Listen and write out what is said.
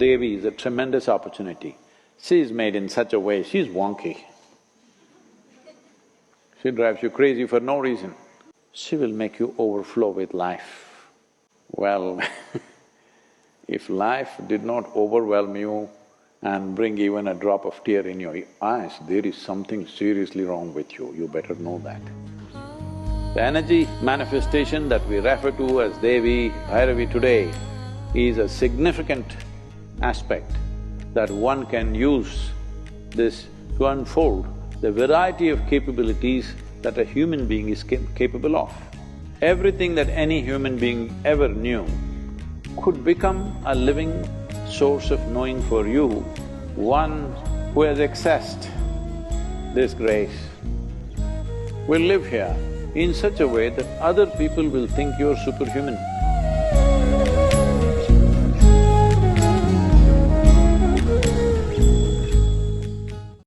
Devi is a tremendous opportunity. She is made in such a way, she's wonky. She drives you crazy for no reason. She will make you overflow with life. Well, if life did not overwhelm you and bring even a drop of tear in your eyes, there is something seriously wrong with you, you better know that. The energy manifestation that we refer to as Devi, Bhairavi today is a significant aspect that one can use this to unfold the variety of capabilities that a human being is capable of. Everything that any human being ever knew could become a living source of knowing for you, one who has accessed this grace will live here in such a way that other people will think you're superhuman.